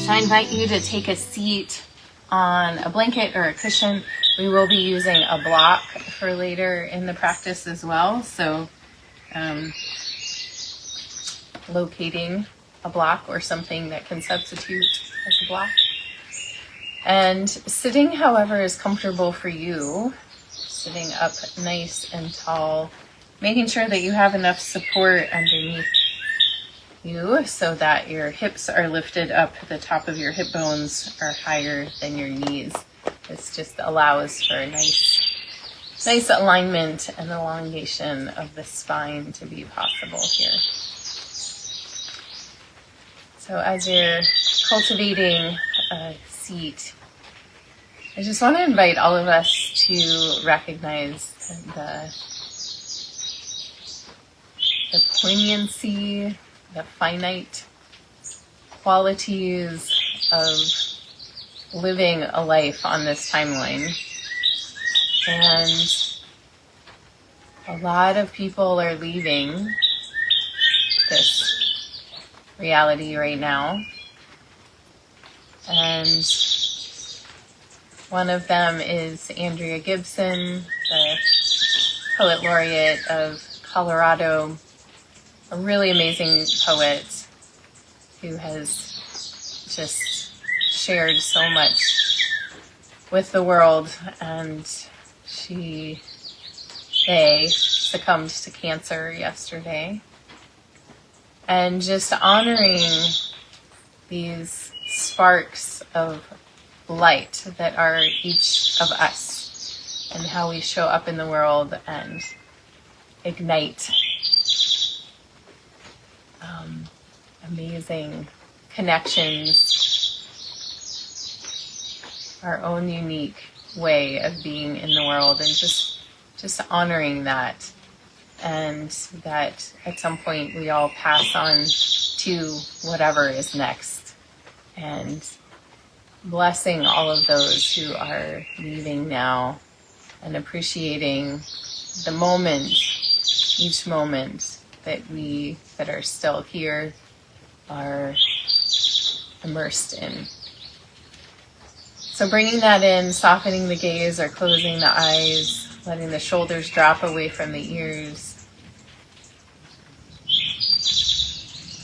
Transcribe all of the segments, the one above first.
So I invite you to take a seat on a blanket or a cushion. We will be using a block for later in the practice as well. So locating a block or something that can substitute as a block. And sitting however is comfortable for you, sitting up nice and tall, making sure that you have enough support underneath you so that your hips are lifted up, the top of your hip bones are higher than your knees. This just allows for a nice alignment and elongation of the spine to be possible here. So as you're cultivating a seat, I just want to invite all of us to recognize the poignancy, the finite qualities of living a life on this timeline. And a lot of people are leaving this reality right now. And one of them is Andrea Gibson, the poet laureate of Colorado, a really amazing poet who has just shared so much with the world, and they succumbed to cancer yesterday. And just honoring these sparks of light that are each of us and how we show up in the world and ignite amazing connections, our own unique way of being in the world, and just honoring that, and that at some point we all pass on to whatever is next, and blessing all of those who are leaving now and appreciating the moment, each moment that we that are still here are immersed in. So bringing that in, softening the gaze or closing the eyes, letting the shoulders drop away from the ears.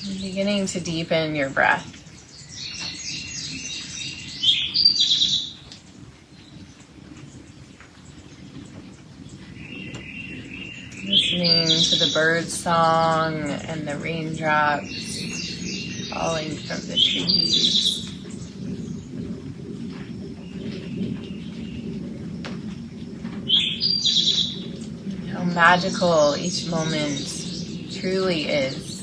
And beginning to deepen your breath. Listening to the bird song and the raindrops falling from the trees. How magical each moment truly is.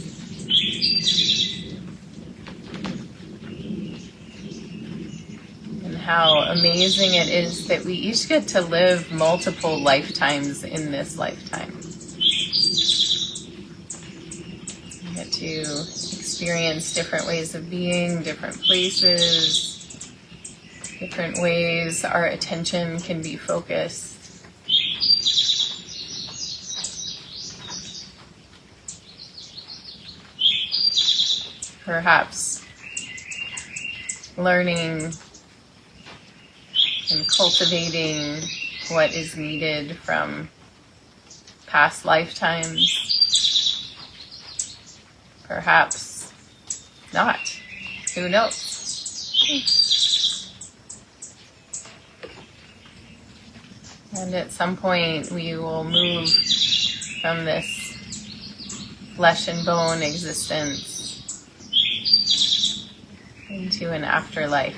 And how amazing it is that we each get to live multiple lifetimes in this lifetime. We get to experience different ways of being, different places, different ways our attention can be focused. Perhaps learning and cultivating what is needed from past lifetimes. Perhaps not. Who knows? And at some point we will move from this flesh and bone existence into an afterlife.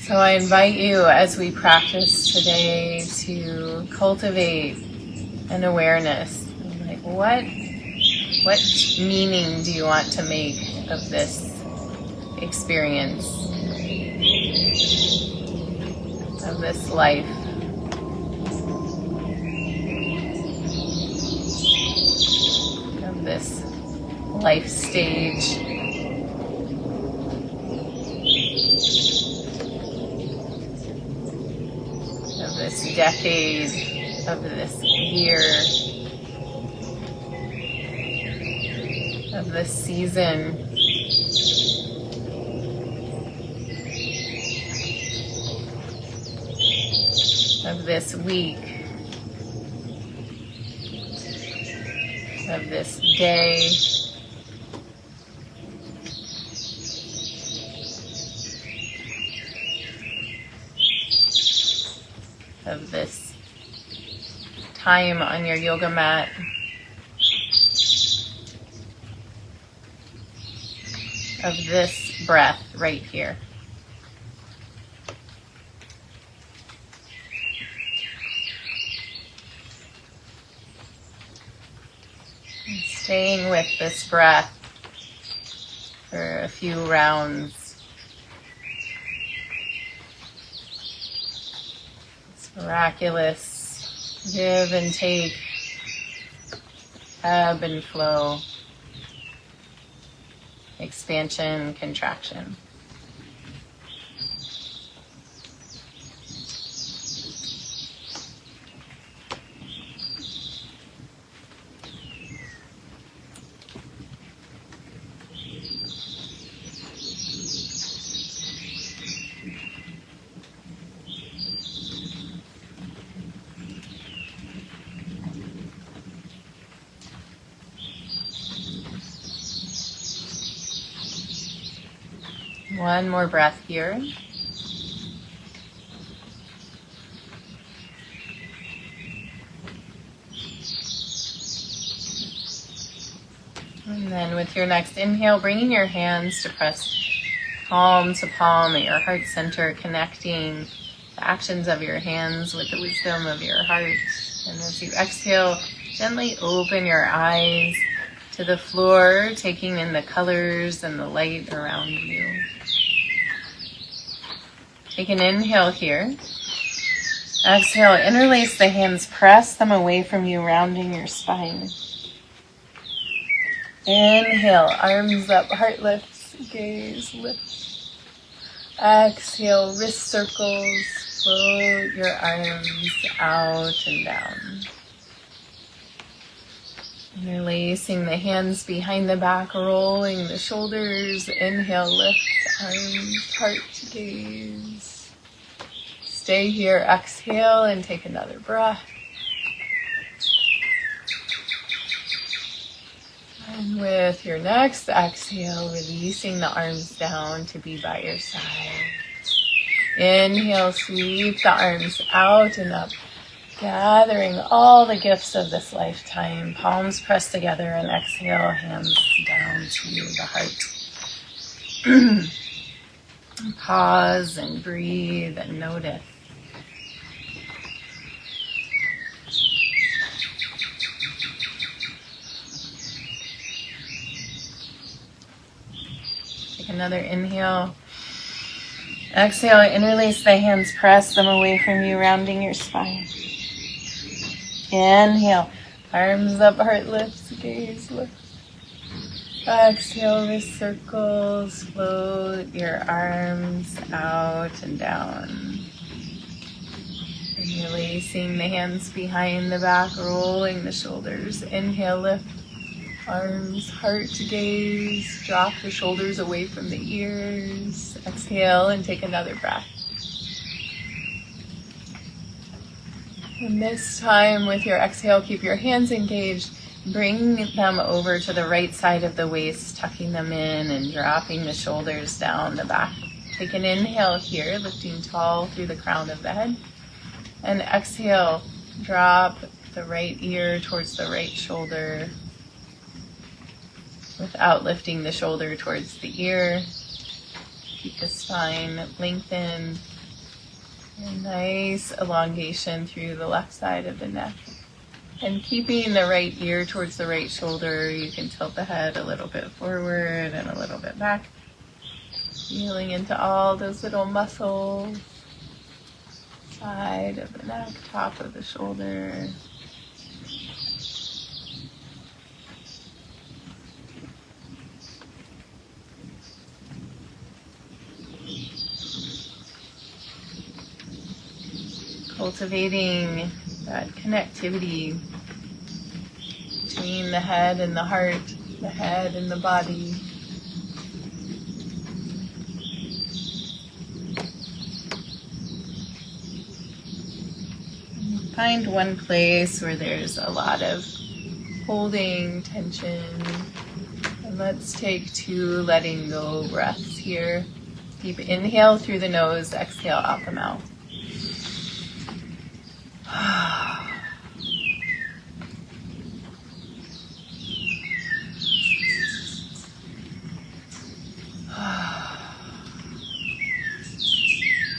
So I invite you as we practice today to cultivate an awareness. Like what meaning do you want to make of this experience, of this life? Of this life stage? Of this decade, of this year, of this season, of this week, of this day. Of this time on your yoga mat. Of this breath right here. And staying with this breath for a few rounds. It's miraculous. Give and take. Ebb and flow. Expansion, contraction. One more breath here. And then with your next inhale, bringing your hands to press palm to palm at your heart center, connecting the actions of your hands with the wisdom of your heart. And as you exhale, gently open your eyes to the floor, taking in the colors and the light around you. Take an inhale here. Exhale, interlace the hands, press them away from you, rounding your spine. Inhale, arms up, heart lifts, gaze lifts. Exhale, wrist circles, float your arms out and down. Interlacing the hands behind the back, rolling the shoulders. Inhale, lift, arms, heart, gaze. Stay here, exhale, and take another breath. And with your next exhale, releasing the arms down to be by your side. Inhale, sweep the arms out and up, gathering all the gifts of this lifetime. Palms pressed together, and exhale, hands down to the heart. Pause and breathe and notice. Take another inhale. Exhale, interlace the hands, press them away from you, rounding your spine. Inhale, arms up, heart lifts, gaze lifts. Exhale, wrist circles, float your arms out and down. Releasing the hands behind the back, rolling the shoulders. Inhale, lift, arms, heart, gaze. Drop the shoulders away from the ears. Exhale and take another breath. And this time with your exhale, keep your hands engaged. Bring them over to the right side of the waist, tucking them in and dropping the shoulders down the back. Take an inhale here, lifting tall through the crown of the head. And exhale, drop the right ear towards the right shoulder without lifting the shoulder towards the ear. Keep the spine lengthened. A nice elongation through the left side of the neck. And keeping the right ear towards the right shoulder, you can tilt the head a little bit forward and a little bit back. Feeling into all those little muscles. Side of the neck, top of the shoulder. Cultivating that connectivity between the head and the heart. the head and the body. Find one place where there's a lot of holding, tension. And let's take 2 letting go breaths here. Deep inhale through the nose, exhale out the mouth.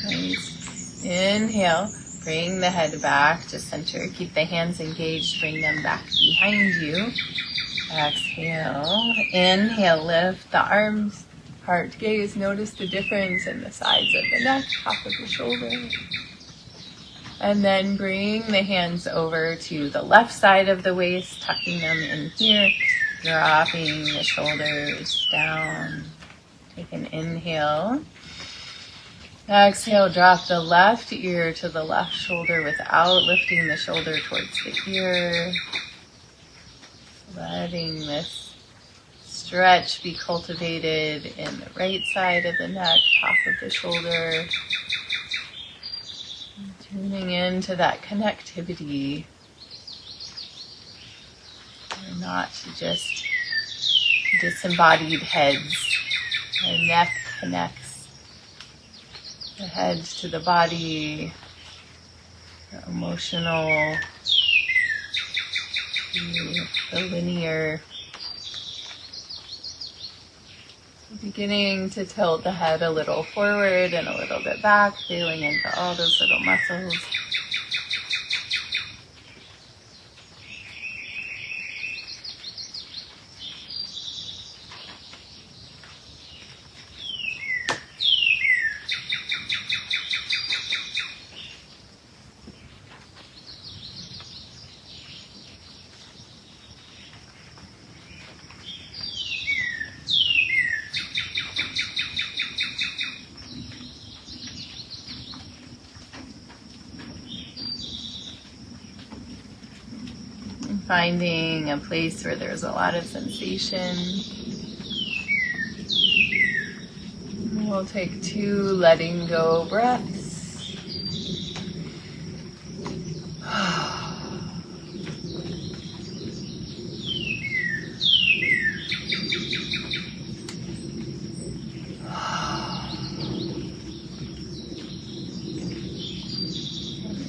Nice. Inhale. Bring the head back to center. Keep the hands engaged. Bring them back behind you. Exhale. Inhale. Lift the arms. Heart gaze. Notice the difference in the sides of the neck, top of the shoulder. And then bring the hands over to the left side of the waist, tucking them in here. Dropping the shoulders down. Take an inhale. Exhale, drop the left ear to the left shoulder without lifting the shoulder towards the ear. Letting this stretch be cultivated in the right side of the neck, top of the shoulder. Tuning into that connectivity. We're not just disembodied heads. Our neck connects the head to the body, the emotional, the linear. Beginning to tilt the head a little forward and a little bit back, feeling into all those little muscles. Finding a place where there's a lot of sensation. We'll take 2 letting go breaths.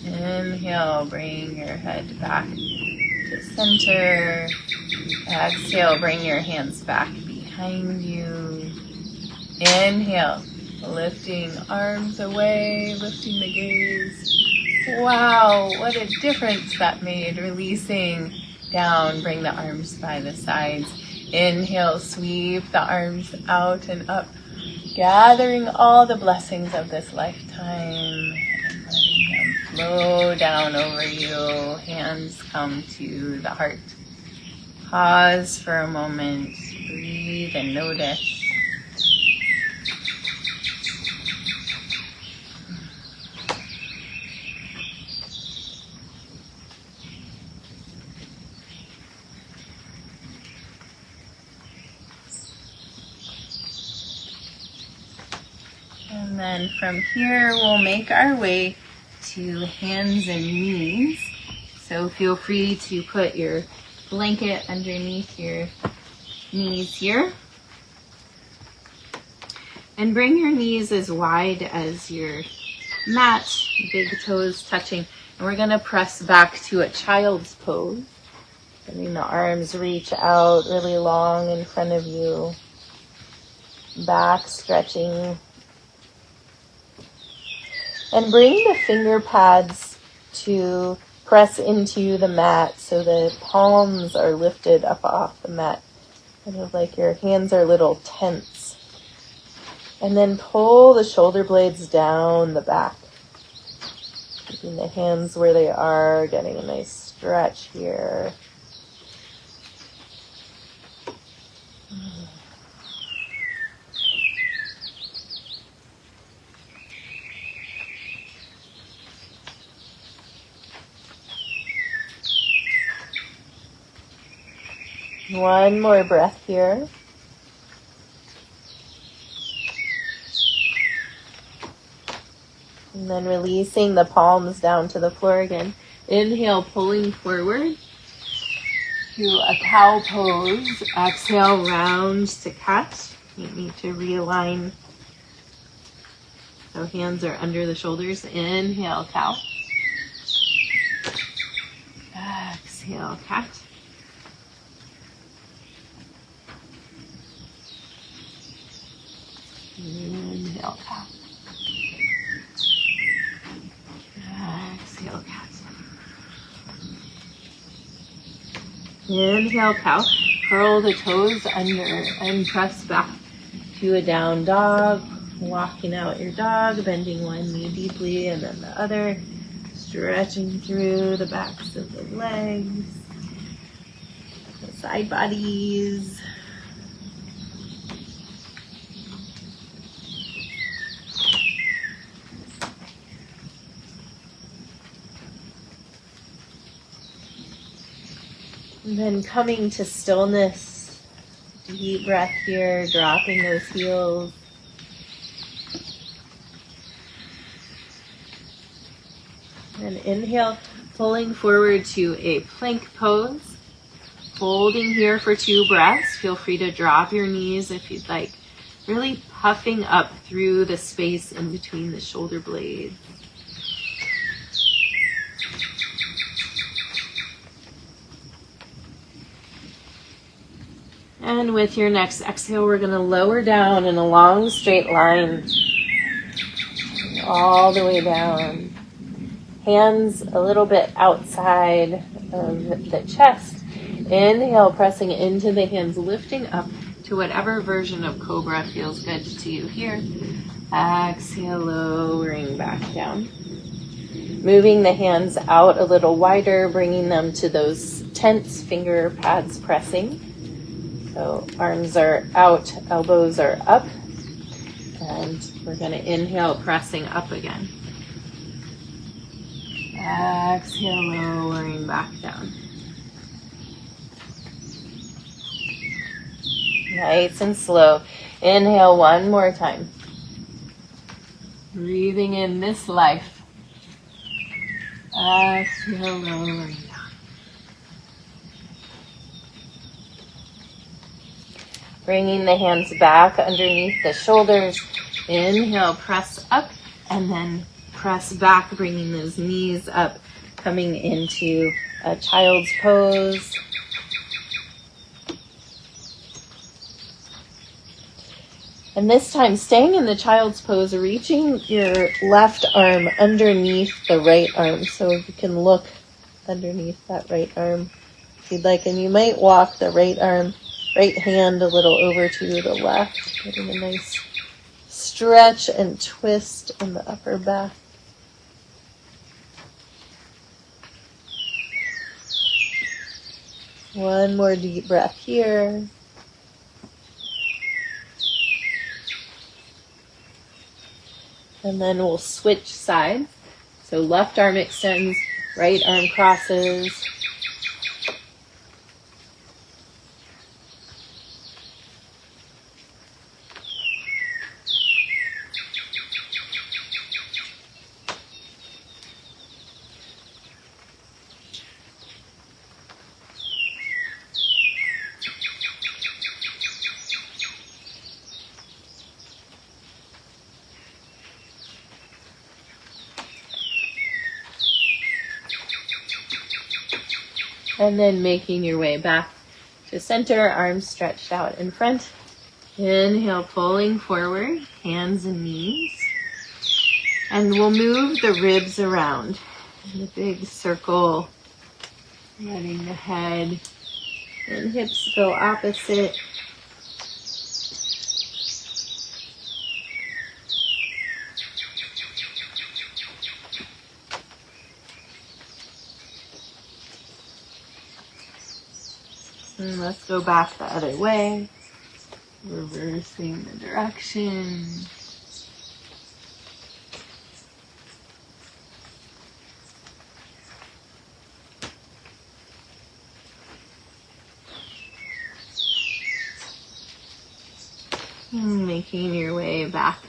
Inhale, bring your head back to center. Exhale, bring your hands back behind you. Inhale, lifting arms away, lifting the gaze. Wow, what a difference that made. Releasing down, bring the arms by the sides. Inhale, sweep the arms out and up, gathering all the blessings of this lifetime and letting them flow down over you. Hands come to the heart. Pause for a moment, breathe and notice. And then from here, we'll make our way to hands and knees. So feel free to put your blanket underneath your knees here. And bring your knees as wide as your mat, big toes touching. And we're gonna press back to a child's pose. Letting the arms reach out really long in front of you. Back stretching. And bring the finger pads to press into the mat so the palms are lifted up off the mat. Kind of like your hands are little tents. And then pull the shoulder blades down the back. Keeping the hands where they are, getting a nice stretch here. One more breath here. And then releasing the palms down to the floor again. Inhale, pulling forward to a cow pose. Exhale, round to cat. You need to realign. So hands are under the shoulders. Inhale, cow. Exhale, cat. Inhale, cow. Exhale, cat. Inhale, cow. Curl the toes under and press back to a down dog. Walking out your dog, bending one knee deeply and then the other. Stretching through the backs of the legs, the side bodies. And then coming to stillness, deep breath here, dropping those heels. And inhale, pulling forward to a plank pose. Holding here for 2 breaths. Feel free to drop your knees if you'd like. Really puffing up through the space in between the shoulder blades. And with your next exhale, we're going to lower down in a long straight line. All the way down. Hands a little bit outside of the chest. Inhale, pressing into the hands, lifting up to whatever version of cobra feels good to you here. Exhale, lowering back down. Moving the hands out a little wider, bringing them to those tense finger pads pressing. So arms are out, elbows are up. And we're going to inhale, pressing up again. Exhale, lowering back down. Nice and slow. Inhale one more time. Breathing in this life. Exhale, lowering down. Bringing the hands back underneath the shoulders. Inhale, press up, and then press back, bringing those knees up, coming into a child's pose. And this time, staying in the child's pose, reaching your left arm underneath the right arm. So you can look underneath that right arm if you'd like. And you might walk the right hand a little over to the left, getting a nice stretch and twist in the upper back. One more deep breath here. And then we'll switch sides. So left arm extends, right arm crosses. And then making your way back to center, arms stretched out in front. Inhale, pulling forward, hands and knees. And we'll move the ribs around in a big circle, letting the head and hips go opposite. And let's go back the other way, reversing the direction. Making your way back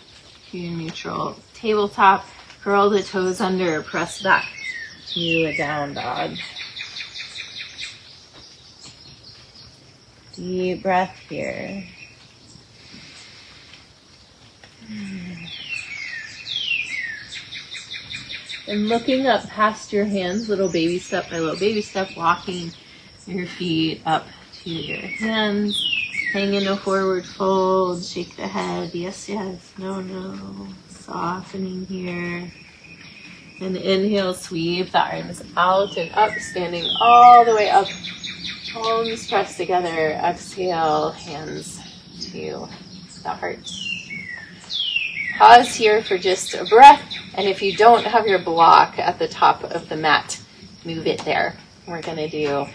to neutral tabletop. Curl the toes under, press back to a down dog. Deep breath here. And looking up past your hands, little baby step by little baby step, walking your feet up to your hands. Hang in a forward fold, shake the head, yes, yes, no, no. Softening here. And inhale, sweep the arms out and up, standing all the way up. Palms pressed together. Exhale, hands to the heart. Pause here for just a breath. And if you don't have your block at the top of the mat, move it there. We're going to do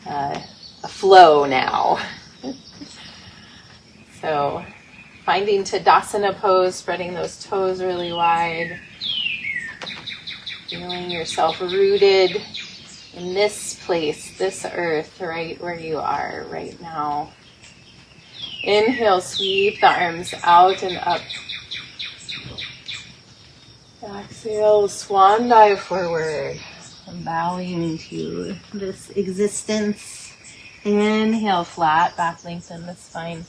a flow now. So finding Tadasana pose, spreading those toes really wide. Feeling yourself rooted in this place, this earth, right where you are right now. Inhale, sweep the arms out and up. Exhale, swan dive forward. Bowing to this existence. Inhale, flat back, lengthen the spine.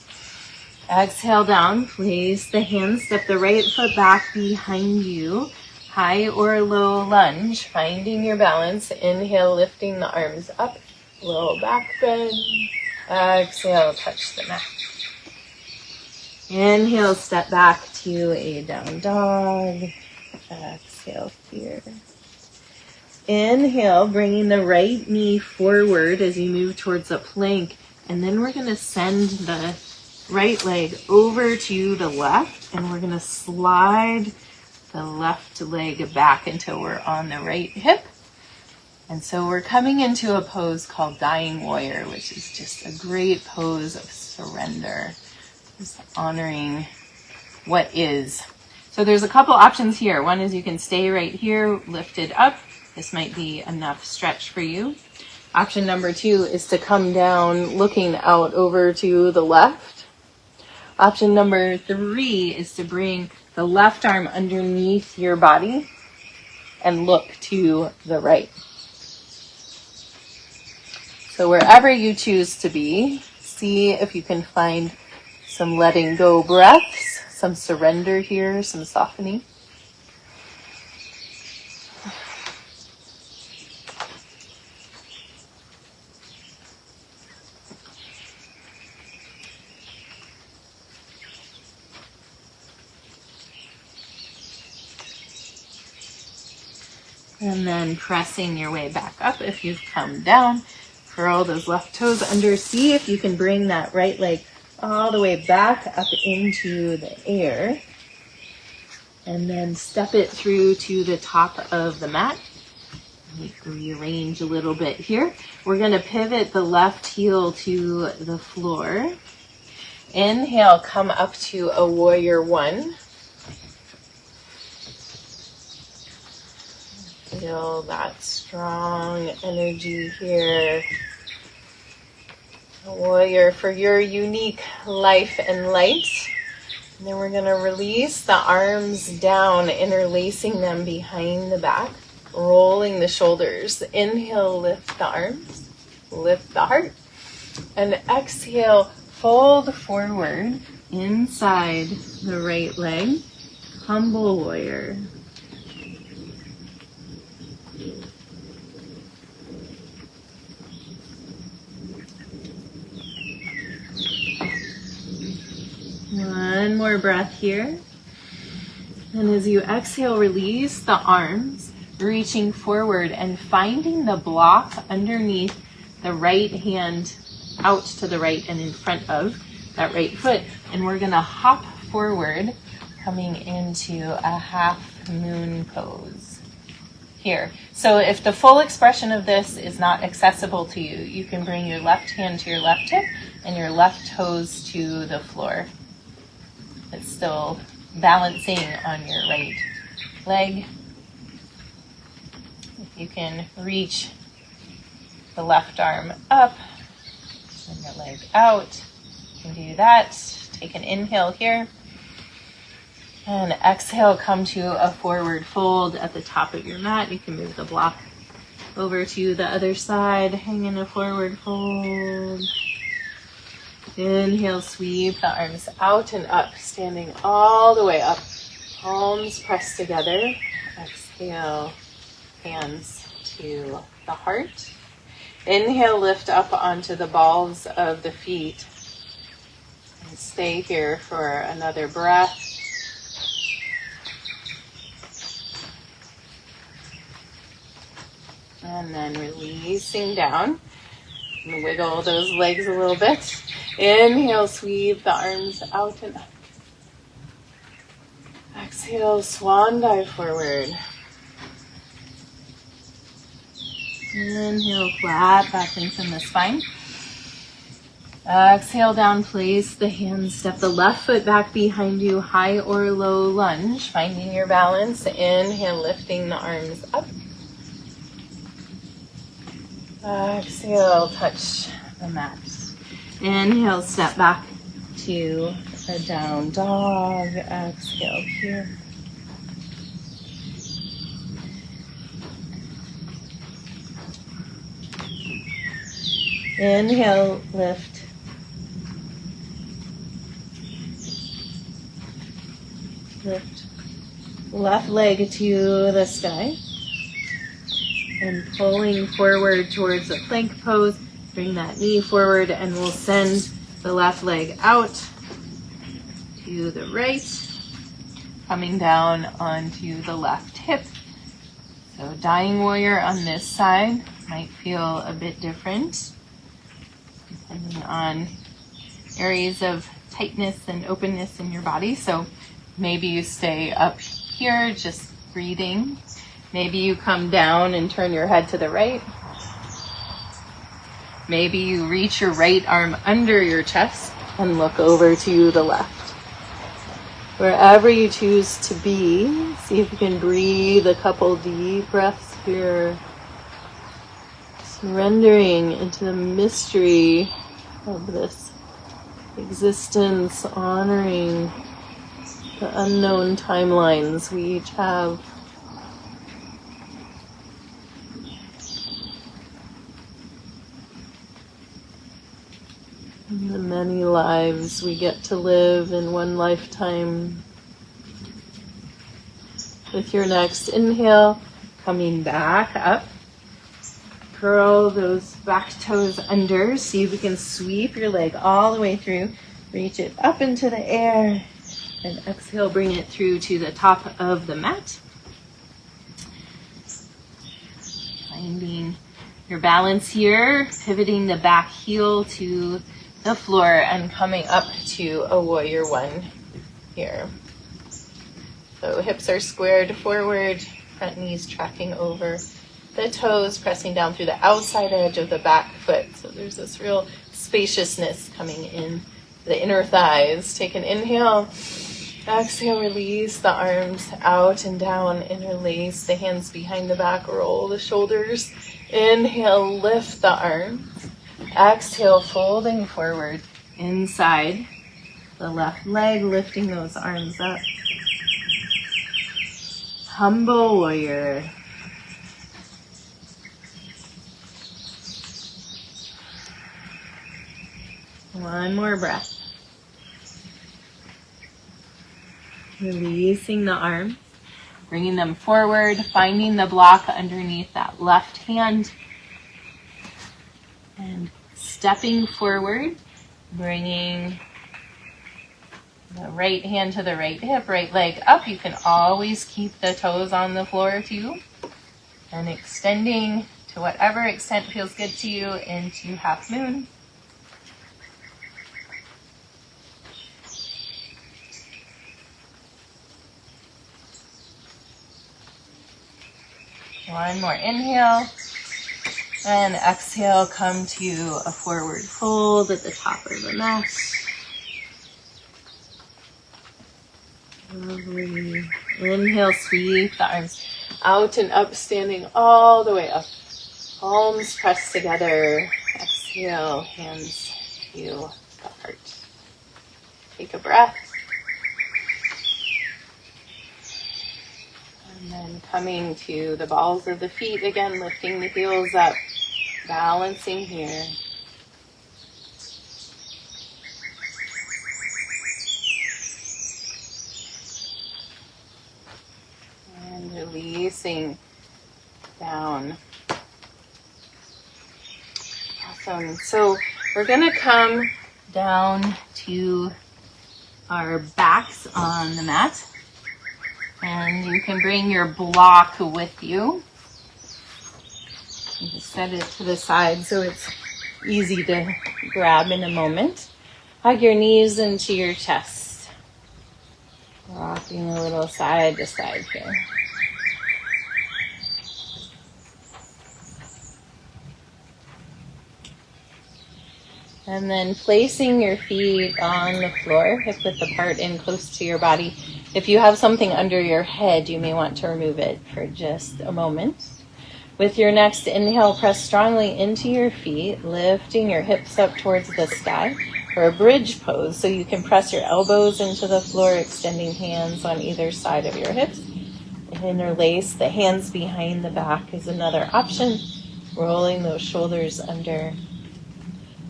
Exhale down, place the hands, step the right foot back behind you. High or low lunge, finding your balance. Inhale, lifting the arms up, low back bend. Exhale, touch the mat. Inhale, step back to a down dog. Exhale here. Inhale, bringing the right knee forward as you move towards a plank. And then we're going to send the right leg over to the left. And we're going to slide the left leg back until we're on the right hip. And so we're coming into a pose called Dying Warrior, which is just a great pose of surrender. Just honoring what is. So there's a couple options here. One is you can stay right here, lifted up. This might be enough stretch for you. Option number 2 is to come down, looking out over to the left. Option number 3 is to bring the left arm underneath your body and look to the right. So wherever you choose to be, see if you can find some letting go breaths, some surrender here, some softening. And then pressing your way back up if you've come down. Curl those left toes under. See if you can bring that right leg all the way back up into the air. And then step it through to the top of the mat. Rearrange a little bit here. We're going to pivot the left heel to the floor. Inhale, come up to a warrior 1. Feel that strong energy here. A warrior for your unique life and light. And then we're going to release the arms down, interlacing them behind the back, rolling the shoulders. Inhale, lift the arms, lift the heart. And exhale, fold forward inside the right leg. Humble warrior. One more breath here. And as you exhale, release the arms, reaching forward and finding the block underneath the right hand out to the right and in front of that right foot. And we're going to hop forward, coming into a half moon pose here. So if the full expression of this is not accessible to you, you can bring your left hand to your left hip and your left toes to the floor. It's still balancing on your right leg. If you can reach the left arm up and your leg out, you can do that. Take an inhale here. And exhale, come to a forward fold at the top of your mat. You can move the block over to the other side. Hang in a forward fold. Inhale, sweep the arms out and up, standing all the way up. Palms pressed together. Exhale, hands to the heart. Inhale, lift up onto the balls of the feet. And stay here for another breath. And then releasing down. And wiggle those legs a little bit. Inhale, sweep the arms out and up. Exhale, swan dive forward. Inhale, flat back into the spine. Exhale, down, place the hands, step the left foot back behind you, high or low lunge, finding your balance. Inhale, lifting the arms up. Exhale, touch the mat. Inhale, step back to a down dog. Exhale here. Inhale, lift. Lift. Left leg to the sky. And pulling forward towards the plank pose. Bring that knee forward and we'll send the left leg out to the right. Coming down onto the left hip. So dying warrior on this side might feel a bit different, depending on areas of tightness and openness in your body. So maybe you stay up here, just breathing. Maybe you come down and turn your head to the right. Maybe you reach your right arm under your chest and look over to the left. Wherever you choose to be, see if you can breathe a couple deep breaths here. Surrendering into the mystery of this existence, honoring the unknown timelines we each have. And the many lives we get to live in one lifetime. With your next inhale, coming back up. Curl those back toes under. See if you can sweep your leg all the way through. Reach it up into the air. And exhale, bring it through to the top of the mat. Finding your balance here. Pivoting the back heel to the floor and coming up to a warrior one here. So hips are squared forward, front knees tracking over the toes, pressing down through the outside edge of the back foot. So there's this real spaciousness coming in the inner thighs. Take an inhale. Exhale, release the arms out and down. Interlace the hands behind the back. Roll the shoulders. Inhale, lift the arms. Exhale, folding forward inside the left leg, lifting those arms up. Humble warrior. One more breath. Releasing the arms, bringing them forward, finding the block underneath that left hand. And stepping forward, bringing the right hand to the right hip, right leg up. You can always keep the toes on the floor too. And extending to whatever extent feels good to you into half moon. One more inhale. And exhale, come to a forward fold at the top of the mat. Lovely. Inhale, sweep the arms out and up, standing all the way up. Palms pressed together. Exhale, hands to the heart. Take a breath. And then coming to the balls of the feet again, lifting the heels up, balancing here. And releasing down. Awesome. So we're going to come down to our backs on the mat. And you can bring your block with you. You just set it to the side so it's easy to grab in a moment. Hug your knees into your chest. Rocking a little side to side here. And then placing your feet on the floor, hip width apart and close to your body. If you have something under your head, you may want to remove it for just a moment. With your next inhale, press strongly into your feet, lifting your hips up towards the sky, or a bridge pose, so you can press your elbows into the floor, extending hands on either side of your hips. Interlace the hands behind the back is another option, rolling those shoulders under.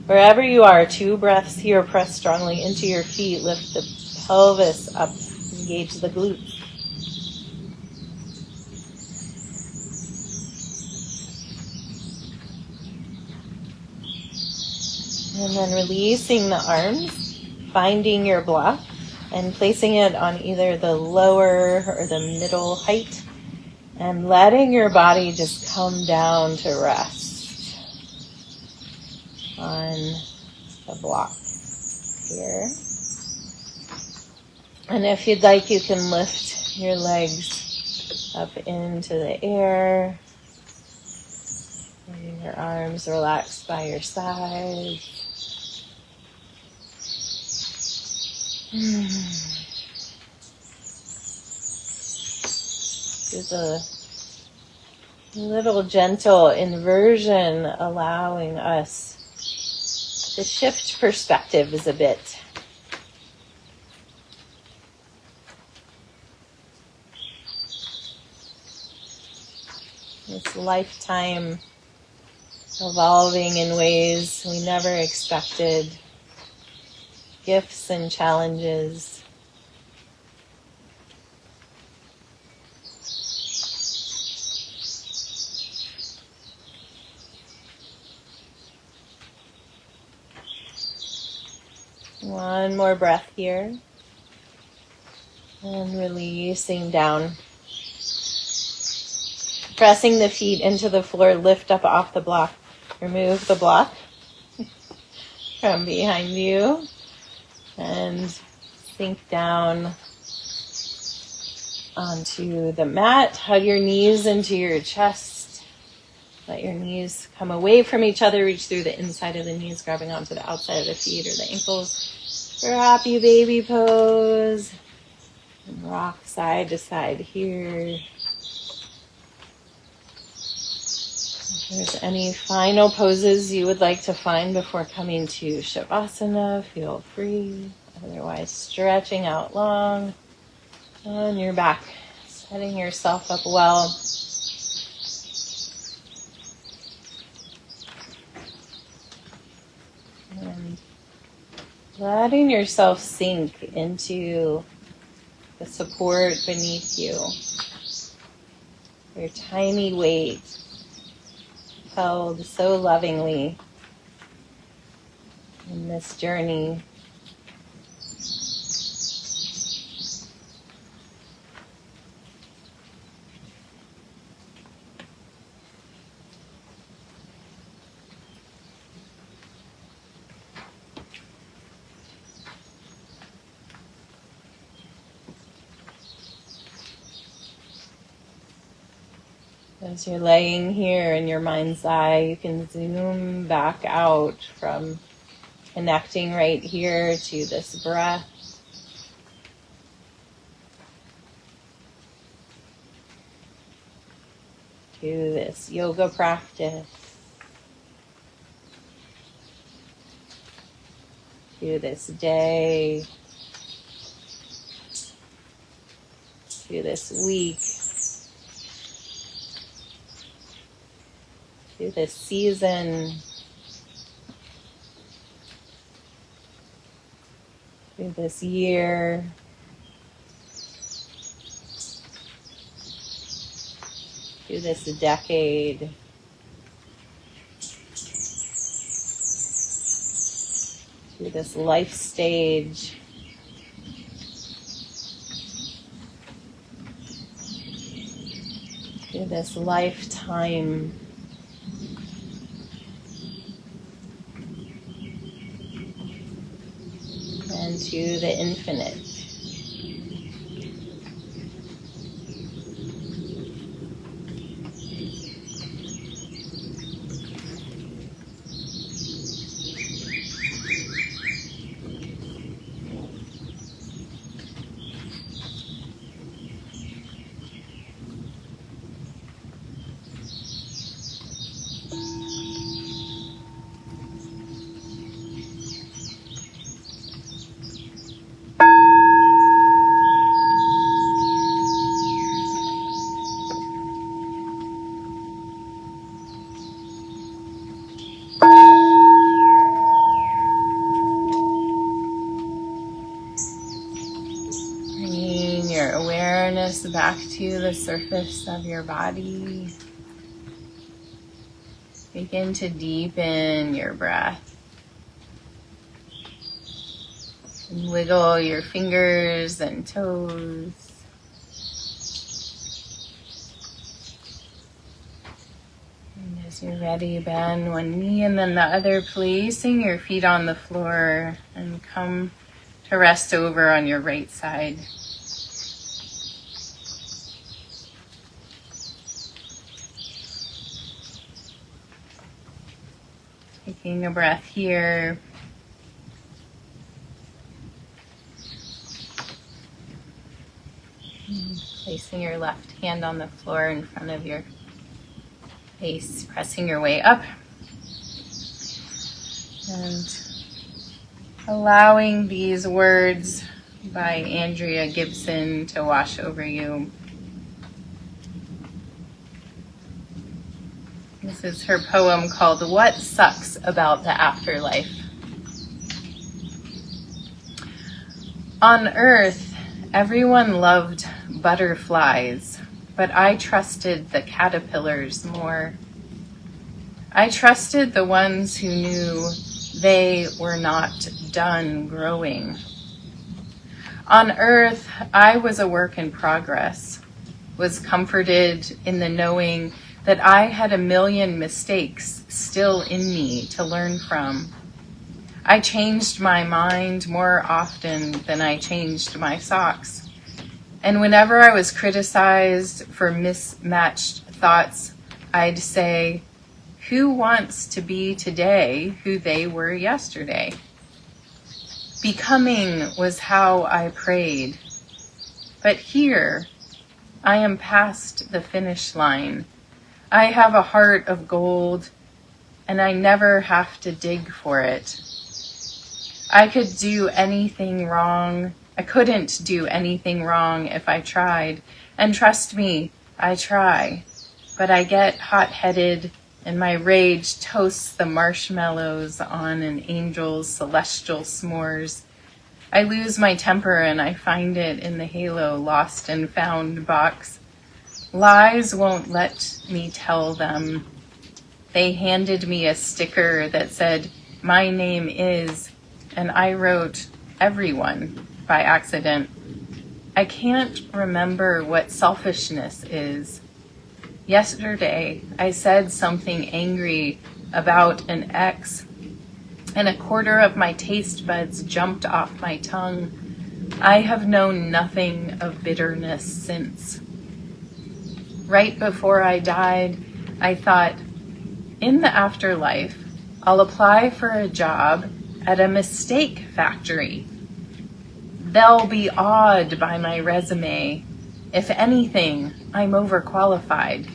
Wherever you are, 2 breaths here. Press strongly into your feet. Lift the pelvis up. Engage the glutes. And then releasing the arms, finding your block, and placing it on either the lower or the middle height, and letting your body just come down to rest on the block here. And if you'd like, you can lift your legs up into the air. Letting your arms relax by your sides. There's a little gentle inversion allowing us to shift perspectives a bit. This lifetime evolving in ways we never expected. Gifts and challenges. One more breath here. And releasing down. Pressing the feet into the floor, lift up off the block. Remove the block from behind you and sink down onto the mat. Hug your knees into your chest. Let your knees come away from each other. Reach through the inside of the knees, grabbing onto the outside of the feet or the ankles for happy baby pose. And rock side to side here. If there's any final poses you would like to find before coming to Shavasana, feel free. Otherwise, stretching out long on your back, setting yourself up well. And letting yourself sink into the support beneath you. Your tiny weight held so lovingly in this journey. As you're laying here in your mind's eye, you can zoom back out from connecting right here to this breath. To this yoga practice. To this day. through this week, through this season, through this year. Through this decade. Through this life stage. Through this lifetime. And to the infinite. Bringing your awareness back to the surface of your body. Begin to deepen your breath. And wiggle your fingers and toes. And as you're ready, bend one knee and then the other, placing your feet on the floor, and come to rest over on your right side. Taking a breath here. Placing your left hand on the floor in front of your face, pressing your way up. And allowing these words by Andrea Gibson to wash over you. This is her poem called What Sucks About the Afterlife. On Earth, everyone loved butterflies, but I trusted the caterpillars more. I trusted the ones who knew they were not done growing. On Earth, I was a work in progress, was comforted in the knowing that I had a million mistakes still in me to learn from. I changed my mind more often than I changed my socks. And whenever I was criticized for mismatched thoughts, I'd say, who wants to be today who they were yesterday? Becoming was how I prayed. But here, I am past the finish line. I have a heart of gold, and I never have to dig for it. I couldn't do anything wrong if I tried. And trust me, I try. But I get hot-headed, and my rage toasts the marshmallows on an angel's celestial s'mores. I lose my temper, and I find it in the Halo Lost and Found box. Lies won't let me tell them. They handed me a sticker that said, my name is, and I wrote everyone by accident. I can't remember what selfishness is. Yesterday, I said something angry about an ex, and a quarter of my taste buds jumped off my tongue. I have known nothing of bitterness since. Right before I died, I thought, in the afterlife, I'll apply for a job at a mistake factory. They'll be awed by my resume. If anything, I'm overqualified.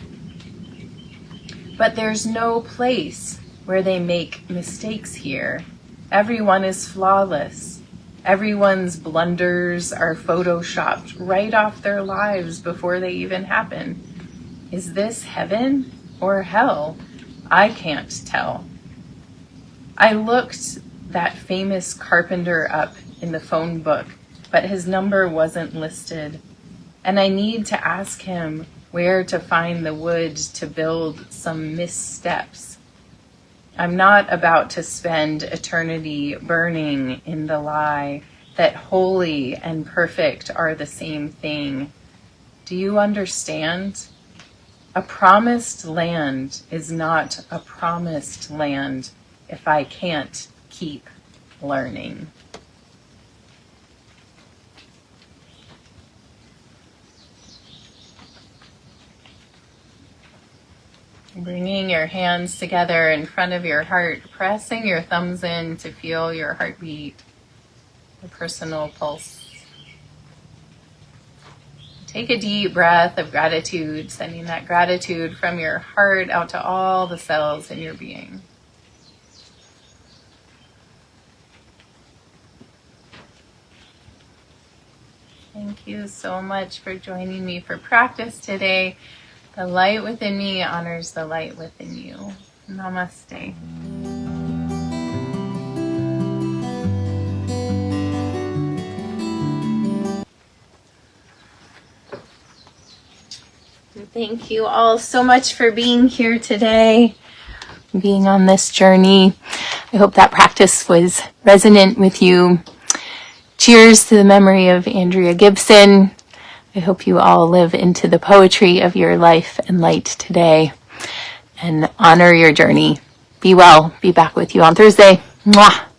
But there's no place where they make mistakes here. Everyone is flawless. Everyone's blunders are photoshopped right off their lives before they even happen. Is this heaven or hell? I can't tell. I looked that famous carpenter up in the phone book, but his number wasn't listed. And I need to ask him where to find the wood to build some missteps. I'm not about to spend eternity burning in the lie that holy and perfect are the same thing. Do you understand? A promised land is not a promised land if I can't keep learning. Bringing your hands together in front of your heart, pressing your thumbs in to feel your heartbeat, your personal pulse. Take a deep breath of gratitude, sending that gratitude from your heart out to all the cells in your being. Thank you so much for joining me for practice today. The light within me honors the light within you. Namaste. Thank you all so much for being here today, being on this journey. I hope that practice was resonant with you. Cheers to the memory of Andrea Gibson. I hope you all live into the poetry of your life and light today and honor your journey. Be well. Be back with you on Thursday. Mwah.